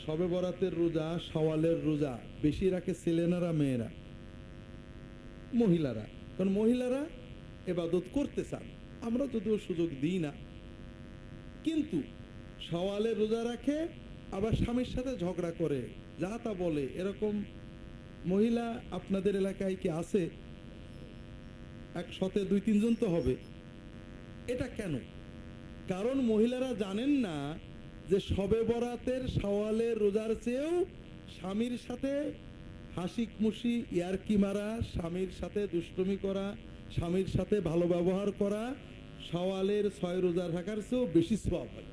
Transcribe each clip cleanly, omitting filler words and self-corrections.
শবে বরাতের রোজা, শাওয়ালের রোজা বেশি রাখে ছেলেরা মেয়েরা? মহিলারা। কারণ মহিলারা ইবাদত করতে চান, আমরা যদিও সুযোগ দিই না। কিন্তু শাওয়ালের রোজা রাখে, আবার স্বামীর সাথে ঝগড়া করে, যা তা বলে, এরকম মহিলা আপনাদের এলাকায় কি আছে? 100-তে 2-3 জন তো হবে। এটা কেন? কারণ মহিলারা জানেন না যে শবে বরাতের শাওয়ালের রোজার চেয়েও স্বামীর সাথে হাসি খুশি ইয়ারকি মারা, স্বামীর সাথে দুষ্টুমি করা, স্বামীর সাথে ভালো ব্যবহার করা শাওয়ালের 6 রোজা রাখার চেয়েও বেশি সওয়াব হয়।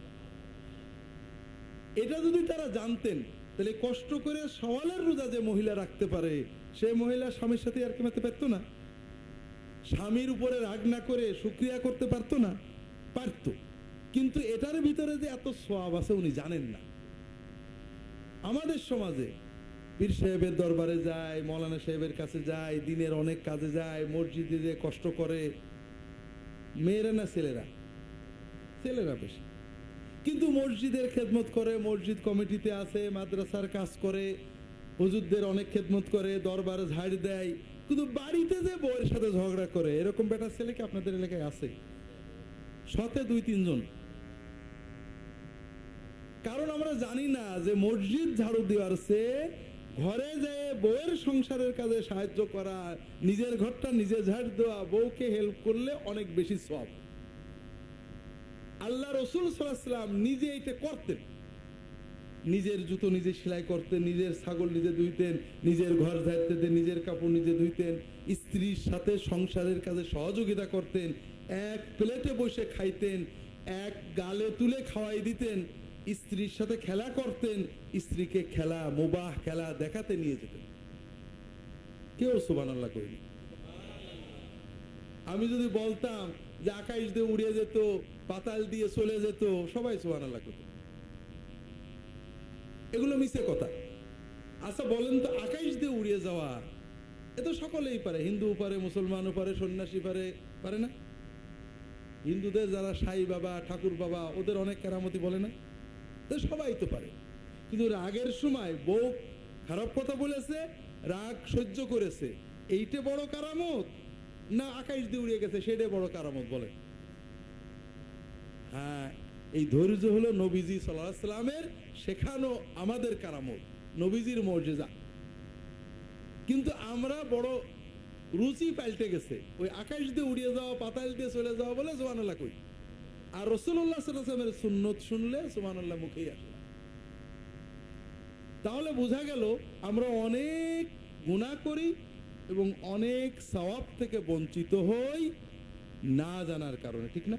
এটা যদি তারা জানতেন, তাহলে কষ্ট করে শাওয়ালের রোজা যে মহিলা রাখতে পারে, সে মহিলা স্বামীর সাথে ইয়ারকি মারতে পারতো না? স্বামীর উপরে রাগ না করে শুকরিয়া করতে পারতো না? পারত। কিন্তু এটার ভিতরে যে এত সওয়াব আছে উনি জানেন না। আমাদের সমাজে পীর সাহেবের দরবারে যায়, মৌলানা সাহেবের কাছে যায়, দিনের অনেক কাজে যায়, মসজিদে যে কষ্ট করে, মেয়েরা না ছেলেরা? ছেলেরা বেশি। কিন্তু মসজিদের খেদমত করে, মসজিদ কমিটিতে আছে, মাদ্রাসার কাজ করে, হুজুরদের অনেক খেদমত করে, দরবারে ঝাড় দেয়। কিন্তু বাড়িতে যে বউয়ের সাথে ঝগড়া করে, এরকম বেটা ছেলে কি আপনাদের এলাকায় আছে? 100-তে 2-3 জন। কারণ আমরা জানি না যে মসজিদ ঝাড়ু দেওয়ার চেয়ে ঘরে যেয়ে বউয়ের সংসারের কাজে সাহায্য করা, নিজের ঘরটা নিজে ঝাড় দেওয়া, বউকে হেল্প করলে অনেক বেশি সওয়াব। আল্লাহ রাসূল সাল্লাল্লাহু আলাইহি ওয়াসাল্লাম নিজে এটা করতেন। নিজের জুতো নিজে সেলাই করতেন, নিজের ছাগল নিজে ধুইতেন, নিজের ঘর ঝাড়তেন, নিজের কাপড় নিজে ধুইতেন, স্ত্রীর সাথে সংসারের কাজে সহযোগিতা করতেন, এক প্লেটে বসে খাইতেন, এক গালে তুলে খাওয়াই দিতেন, স্ত্রীর সাথে খেলা করতেন, স্ত্রীকে খেলা, মুবাহ খেলা দেখাতে নিয়ে যেতেন। কেউ সুবহানাল্লাহ কইনি। আমি যদি বলতাম যে আকাশ দিয়ে উড়িয়ে যেত, পাতাল দিয়ে চলে যেত, সবাই সুবহানাল্লাহ করত। এগুলো মিছে কথা। আচ্ছা বলেন তো, আকাশ দিয়ে উড়িয়ে যাওয়া এ তো সকলেই পারে, হিন্দু পারে, মুসলমানও পারে, সন্ন্যাসী পারে, পারে না? হিন্দুদের যারা সাই বাবা, ঠাকুর বাবা, ওদের অনেক কেরামতি বলে না? তো সবাই তো পারে। কিন্তু রাগের সময় বউ খারাপ কথা বলেছে, রাগ সহ্য করেছে, এইটা বড় কারামত না আকাশ দিয়ে উড়িয়ে গেছে সেটাই বড় কারামত? বলে হ্যাঁ, এই ধৈর্য হলো নবীজি সাল্লাল্লাহু আলাইহি ওয়াসাল্লামের শেখানো আমাদের কারামত, নবীজির মুজিজা। কিন্তু আমরা বড় রুচি পাল্টে গেছে, ওই আকাশ দিয়ে উড়িয়ে যাওয়া, পাতাল দিয়ে চলে যাওয়া বলে সুবহানাল্লাহ কই, আর রাসূলুল্লাহ সাল্লাল্লাহু আলাইহি ওয়াসাল্লামের সুন্নত শুনলে সুবহানাল্লাহ মুখেই আসে। তাহলে বোঝা গেল আমরা অনেক গুনাহ করি এবং অনেক সওয়াব থেকে বঞ্চিত হই না জানার কারণে, ঠিক না?